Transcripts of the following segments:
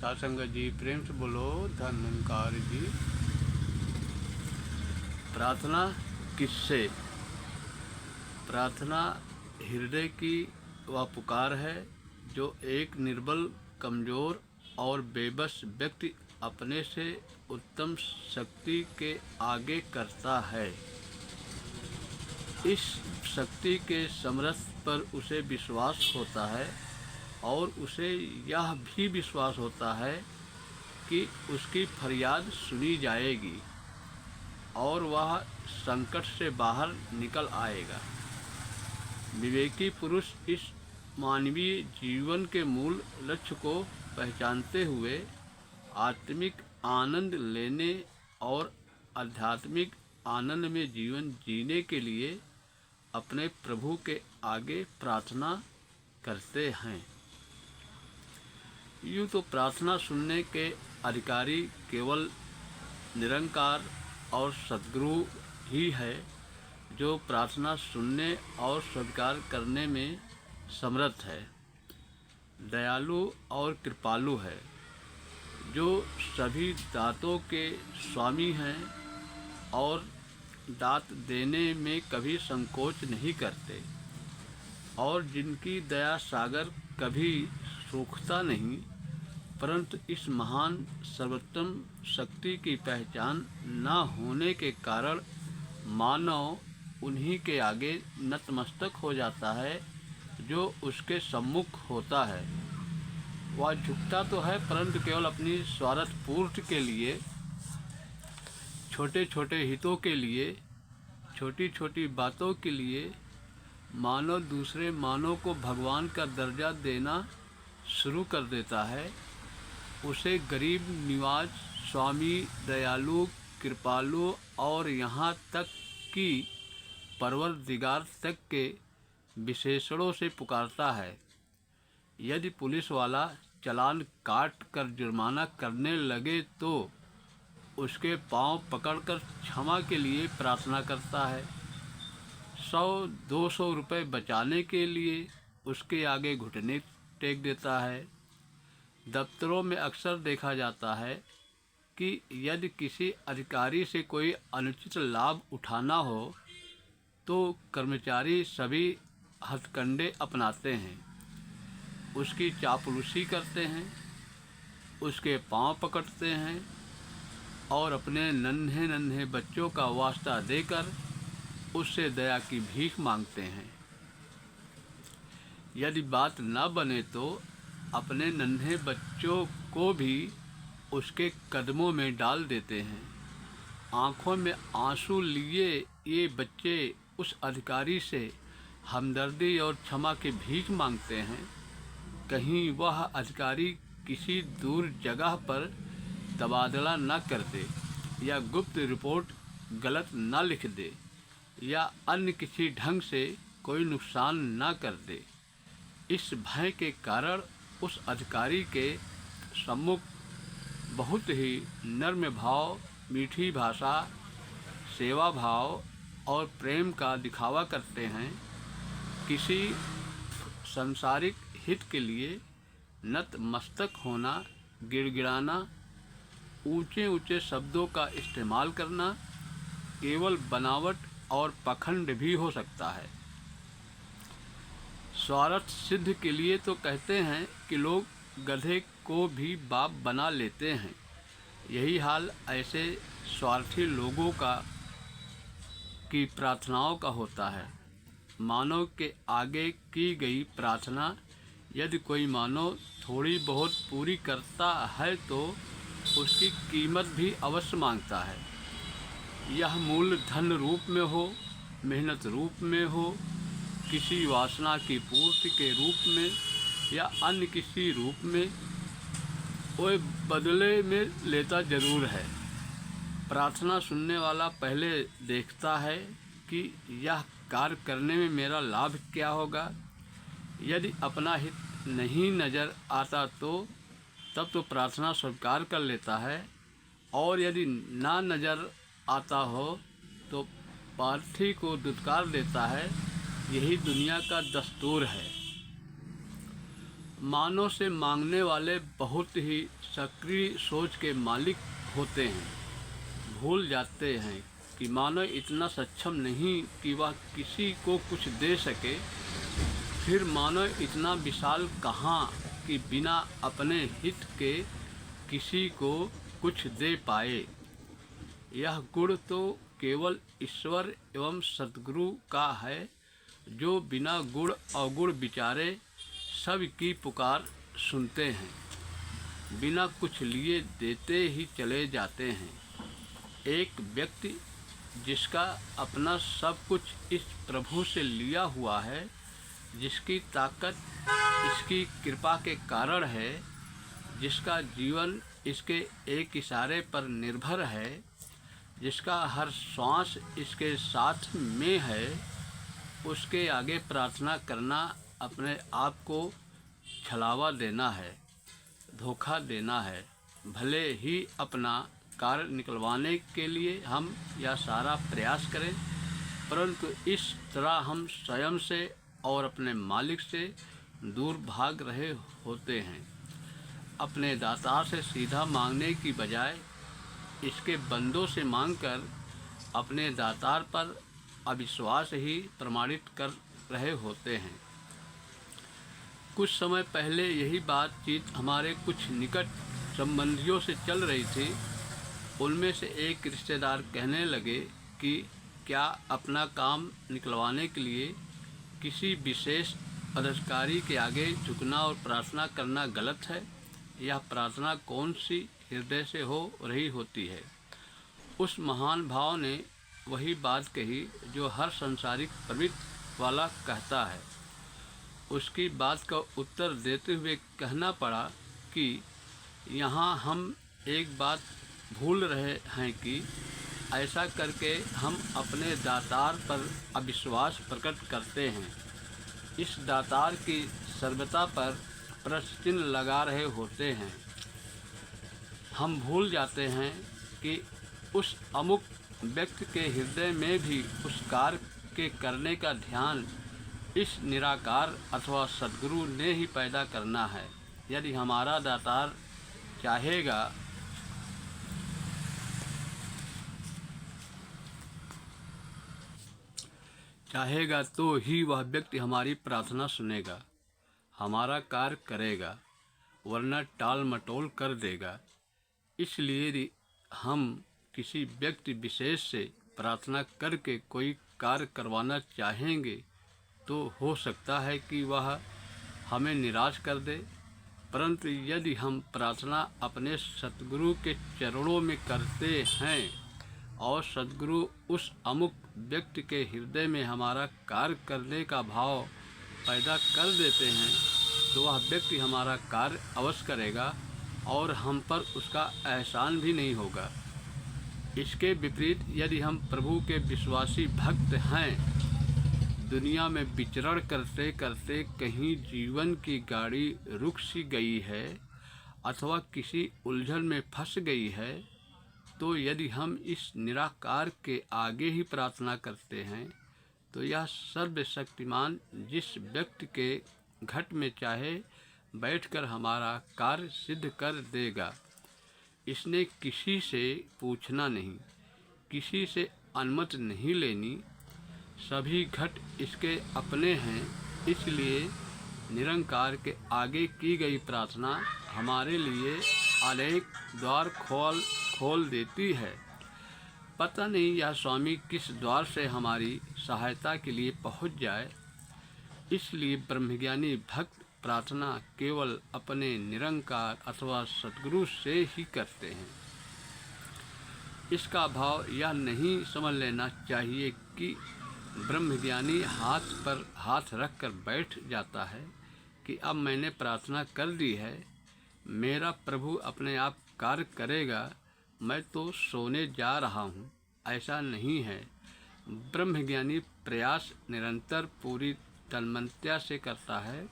सासंग जी प्रेम से बोलो धन्वंकार जी। प्रार्थना किससे? प्रार्थना हृदय की वह पुकार है जो एक निर्बल, कमजोर और बेबस व्यक्ति अपने से उत्तम शक्ति के आगे करता है। इस शक्ति के सामर्थ्य पर उसे विश्वास होता है और उसे यह भी विश्वास होता है कि उसकी फरियाद सुनी जाएगी और वह संकट से बाहर निकल आएगा। विवेकी पुरुष इस मानवीय जीवन के मूल लक्ष्य को पहचानते हुए आत्मिक आनंद लेने और आध्यात्मिक आनंद में जीवन जीने के लिए अपने प्रभु के आगे प्रार्थना करते हैं। यूँ तो प्रार्थना सुनने के अधिकारी केवल निरंकार और सद्गुरु ही है जो प्रार्थना सुनने और स्वीकार करने में समर्थ है, दयालु और कृपालु है, जो सभी दातों के स्वामी हैं और दात देने में कभी संकोच नहीं करते और जिनकी दया सागर कभी सूखता नहीं, परंतु इस महान सर्वोत्तम शक्ति की पहचान न होने के कारण मानव उन्हीं के आगे नतमस्तक हो जाता है जो उसके सम्मुख होता है। वह झुकता तो है परंतु केवल अपनी स्वार्थ पूर्ति के लिए, छोटे छोटे हितों के लिए, छोटी छोटी बातों के लिए मानव दूसरे मानव को भगवान का दर्जा देना शुरू कर देता है। उसे गरीब निवाज, स्वामी, दयालु, कृपालु और यहाँ तक कि परवरदिगार तक के विशेषणों से पुकारता है। यदि पुलिस वाला चालान काट कर जुर्माना करने लगे तो उसके पांव पकड़कर क्षमा के लिए प्रार्थना करता है। 100-200 रुपये बचाने के लिए उसके आगे घुटने टेक देता है। दफ्तरों में अक्सर देखा जाता है कि यदि किसी अधिकारी से कोई अनुचित लाभ उठाना हो तो कर्मचारी सभी हथकंडे अपनाते हैं, उसकी चापलूसी करते हैं, उसके पांव पकड़ते हैं और अपने नन्हे नन्हे बच्चों का वास्ता देकर उससे दया की भीख मांगते हैं। यदि बात न बने तो अपने नन्हे बच्चों को भी उसके कदमों में डाल देते हैं। आँखों में आंसू लिए ये बच्चे उस अधिकारी से हमदर्दी और क्षमा की भीख मांगते हैं। कहीं वह अधिकारी किसी दूर जगह पर तबादला न कर दे या गुप्त रिपोर्ट गलत न लिख दे या अन्य किसी ढंग से कोई नुकसान न कर दे। इस भय के कारण उस अधिकारी के सम्मुख बहुत ही नर्म भाव, मीठी भाषा, सेवा भाव और प्रेम का दिखावा करते हैं। किसी सांसारिक हित के लिए नतमस्तक होना, गिड़गिड़ाना, ऊंचे ऊंचे शब्दों का इस्तेमाल करना केवल बनावट और पखंड भी हो सकता है। स्वार्थ सिद्ध के लिए तो कहते हैं कि लोग गधे को भी बाप बना लेते हैं। यही हाल ऐसे स्वार्थी लोगों की प्रार्थनाओं का होता है। मानव के आगे की गई प्रार्थना यदि कोई मानव थोड़ी बहुत पूरी करता है तो उसकी कीमत भी अवश्य मांगता है। यह मूल धन रूप में हो, मेहनत रूप में हो, किसी वासना की पूर्ति के रूप में या अन्य किसी रूप में, वो बदले में लेता जरूर है। प्रार्थना सुनने वाला पहले देखता है कि यह कार्य करने में मेरा लाभ क्या होगा। यदि अपना हित नहीं नज़र आता तो तब तो प्रार्थना स्वीकार कर लेता है और यदि ना नज़र आता हो तो प्रार्थी को दुत्कार देता है। यही दुनिया का दस्तूर है। मानव से मांगने वाले बहुत ही सक्रिय सोच के मालिक होते हैं। भूल जाते हैं कि मानव इतना सक्षम नहीं कि वह किसी को कुछ दे सके। फिर मानव इतना विशाल कहाँ कि बिना अपने हित के किसी को कुछ दे पाए। यह गुण तो केवल ईश्वर एवं सद्गुरु का है, जो बिना गुण अवगुण विचारे सबकी पुकार सुनते हैं, बिना कुछ लिए देते ही चले जाते हैं। एक व्यक्ति जिसका अपना सब कुछ इस प्रभु से लिया हुआ है, जिसकी ताकत इसकी कृपा के कारण है, जिसका जीवन इसके एक इशारे पर निर्भर है, जिसका हर श्वास इसके साथ में है, उसके आगे प्रार्थना करना अपने आप को छलावा देना है, धोखा देना है। भले ही अपना कार्य निकलवाने के लिए हम यह सारा प्रयास करें, परंतु इस तरह हम स्वयं से और अपने मालिक से दूर भाग रहे होते हैं। अपने दातार से सीधा मांगने की बजाय इसके बंदों से मांगकर अपने दातार पर अविश्वास ही प्रमाणित कर रहे होते हैं। कुछ समय पहले यही बातचीत हमारे कुछ निकट संबंधियों से चल रही थी। उनमें से एक रिश्तेदार कहने लगे कि क्या अपना काम निकलवाने के लिए किसी विशेष पदाधिकारी के आगे झुकना और प्रार्थना करना गलत है? यह प्रार्थना कौन सी हृदय से हो रही होती है? उस महान भाव ने वही बात कही जो हर संसारिक प्रवृत्ति वाला कहता है। उसकी बात का उत्तर देते हुए कहना पड़ा कि यहाँ हम एक बात भूल रहे हैं कि ऐसा करके हम अपने दातार पर अविश्वास प्रकट करते हैं। इस दातार की सर्वता पर प्रश्न चिन्ह लगा रहे होते हैं। हम भूल जाते हैं कि उस अमुक व्यक्ति के हृदय में भी उस कार्य के करने का ध्यान इस निराकार अथवा सद्गुरु ने ही पैदा करना है। यदि हमारा दातार चाहेगा तो ही वह व्यक्ति हमारी प्रार्थना सुनेगा, हमारा कार्य करेगा, वरना टाल मटोल कर देगा। इसलिए यदि हम किसी व्यक्ति विशेष से प्रार्थना करके कोई कार्य करवाना चाहेंगे तो हो सकता है कि वह हमें निराश कर दे, परंतु यदि हम प्रार्थना अपने सद्गुरु के चरणों में करते हैं और सद्गुरु उस अमुक व्यक्ति के हृदय में हमारा कार्य करने का भाव पैदा कर देते हैं, तो वह व्यक्ति हमारा कार्य अवश्य करेगा और हम पर उसका एहसान भी नहीं होगा। इसके विपरीत यदि हम प्रभु के विश्वासी भक्त हैं, दुनिया में विचरण करते करते कहीं जीवन की गाड़ी रुक सी गई है अथवा किसी उलझन में फंस गई है, तो यदि हम इस निराकार के आगे ही प्रार्थना करते हैं, तो यह सर्वशक्तिमान जिस व्यक्ति के घट में चाहे बैठकर हमारा कार्य सिद्ध कर देगा। इसने किसी से पूछना नहीं, किसी से अनुमति नहीं लेनी, सभी घट इसके अपने हैं। इसलिए निरंकार के आगे की गई प्रार्थना हमारे लिए अनेक द्वार खोल देती है। पता नहीं यह स्वामी किस द्वार से हमारी सहायता के लिए पहुंच जाए। इसलिए ब्रह्मज्ञानी भक्त प्रार्थना केवल अपने निरंकार अथवा सद्गुरु से ही करते हैं। इसका भाव यह नहीं समझ लेना चाहिए कि ब्रह्मज्ञानी हाथ पर हाथ रख कर बैठ जाता है कि अब मैंने प्रार्थना कर दी है, मेरा प्रभु अपने आप कार्य करेगा, मैं तो सोने जा रहा हूँ। ऐसा नहीं है। ब्रह्मज्ञानी प्रयास निरंतर पूरी तन्मयता से करता है,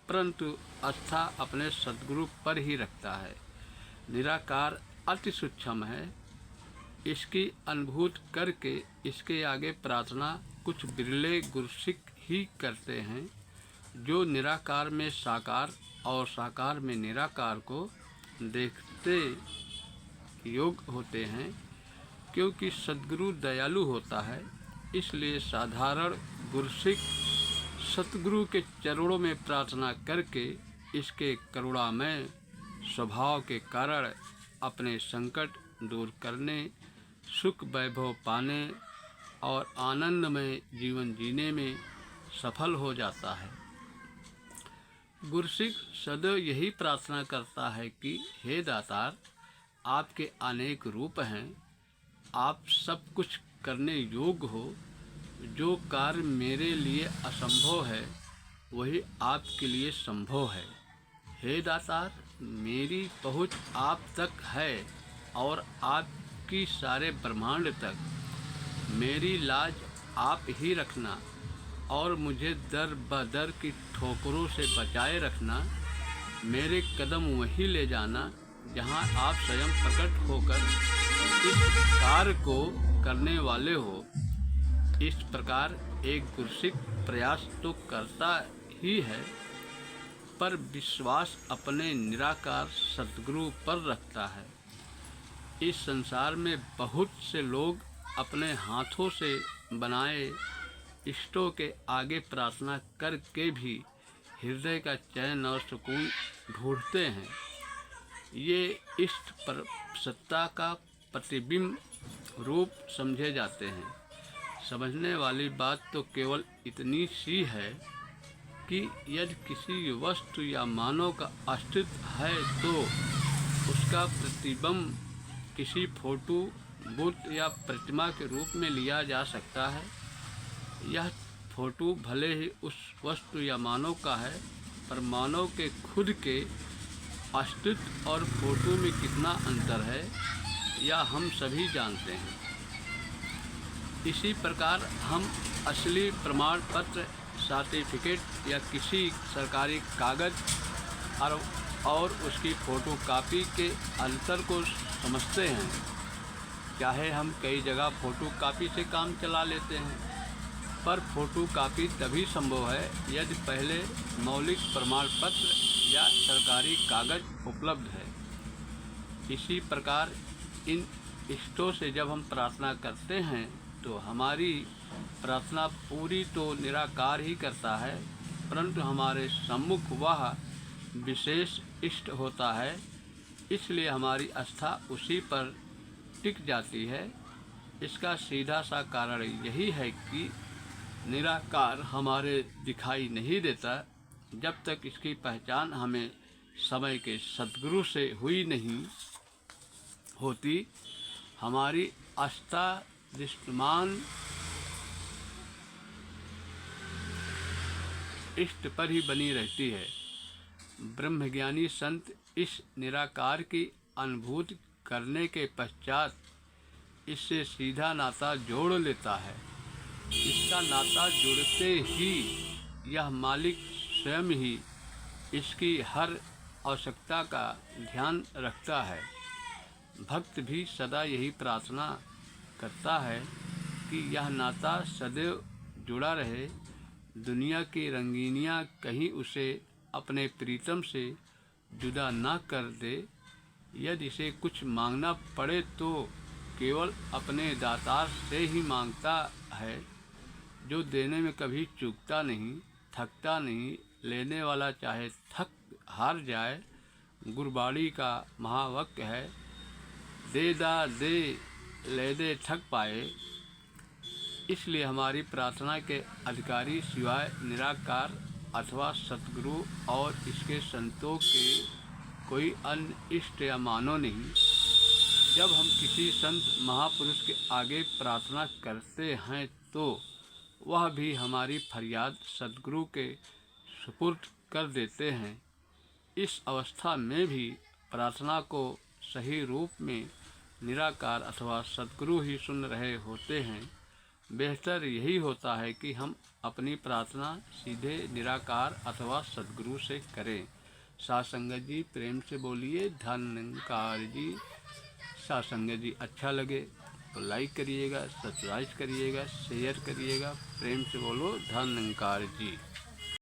परंतु आस्था अपने सद्गुरु पर ही रखता है। निराकार अति सूक्ष्म है। इसकी अनुभूति करके इसके आगे प्रार्थना कुछ बिरले गुरसिक ही करते हैं, जो निराकार में साकार और साकार में निराकार को देखते योग्य होते हैं। क्योंकि सद्गुरु दयालु होता है, इसलिए साधारण गुरसिक सतगुरु के चरणों में प्रार्थना करके इसके करुणामय स्वभाव के कारण अपने संकट दूर करने, सुख वैभव पाने और आनंदमय जीवन जीने में सफल हो जाता है। गुरसिक सदैव यही प्रार्थना करता है कि हे दातार, आपके अनेक रूप हैं, आप सब कुछ करने योग्य हो। जो कार्य मेरे लिए असंभव है वही आपके लिए संभव है। हे दातार, मेरी पहुँच आप तक है और आपकी सारे ब्रह्मांड तक। मेरी लाज आप ही रखना और मुझे दर बदर की ठोकरों से बचाए रखना। मेरे कदम वहीं ले जाना जहां आप स्वयं प्रकट होकर इस कार्य को करने वाले हो। इस प्रकार एक गुरसिक प्रयास तो करता ही है, पर विश्वास अपने निराकार सद्गुरु पर रखता है। इस संसार में बहुत से लोग अपने हाथों से बनाए इष्टों के आगे प्रार्थना करके भी हृदय का चैन और सुकून ढूंढते हैं। ये इष्ट पर सत्ता का प्रतिबिंब रूप समझे जाते हैं। समझने वाली बात तो केवल इतनी सी है कि यदि किसी वस्तु या मानव का अस्तित्व है तो उसका प्रतिबिंब किसी फोटो, बुत या प्रतिमा के रूप में लिया जा सकता है। यह फोटो भले ही उस वस्तु या मानव का है, पर मानव के खुद के अस्तित्व और फोटो में कितना अंतर है यह हम सभी जानते हैं। इसी प्रकार हम असली प्रमाण पत्र, सर्टिफिकेट या किसी सरकारी कागज और उसकी फ़ोटो कापी के अंतर को समझते हैं। चाहे हम कई जगह फ़ोटो कापी से काम चला लेते हैं, पर फ़ोटो कापी तभी संभव है यदि पहले मौलिक प्रमाण पत्र या सरकारी कागज उपलब्ध है। इसी प्रकार इन इष्टों से जब हम प्रार्थना करते हैं तो हमारी प्रार्थना पूरी तो निराकार ही करता है, परंतु हमारे सम्मुख वह विशेष इष्ट होता है, इसलिए हमारी आस्था उसी पर टिक जाती है। इसका सीधा सा कारण यही है कि निराकार हमारे दिखाई नहीं देता जब तक इसकी पहचान हमें समय के सद्गुरु से हुई नहीं होती। हमारी आस्था दृष्टिमान इष्ट पर ही बनी रहती है। ब्रह्मज्ञानी संत इस निराकार की अनुभूति करने के पश्चात इससे सीधा नाता जोड़ लेता है। इसका नाता जुड़ते ही यह मालिक स्वयं ही इसकी हर आवश्यकता का ध्यान रखता है। भक्त भी सदा यही प्रार्थना करता है कि यह नाता सदैव जुड़ा रहे। दुनिया की रंगीनियाँ कहीं उसे अपने प्रीतम से जुदा न कर दे। यदि इसे कुछ मांगना पड़े तो केवल अपने दातार से ही मांगता है, जो देने में कभी चूकता नहीं, थकता नहीं। लेने वाला चाहे थक हार जाए, गुरबाणी का महावाक्य है, दे दा दे ले दे थक पाए। इसलिए हमारी प्रार्थना के अधिकारी सिवाय निराकार अथवा सतगुरु और इसके संतों के कोई अन्य इष्ट या मानव नहीं। जब हम किसी संत महापुरुष के आगे प्रार्थना करते हैं तो वह भी हमारी फरियाद सद्गुरु के सुपुर्द कर देते हैं। इस अवस्था में भी प्रार्थना को सही रूप में निराकार अथवा सद्गुरु ही सुन रहे होते हैं। बेहतर यही होता है कि हम अपनी प्रार्थना सीधे निराकार अथवा सद्गुरु से करें। साथ संगत जी प्रेम से बोलिए धन्यकार जी। साथ संगत जी अच्छा लगे तो लाइक करिएगा, सब्सक्राइब करिएगा, शेयर करिएगा। प्रेम से बोलो धन्यकार जी।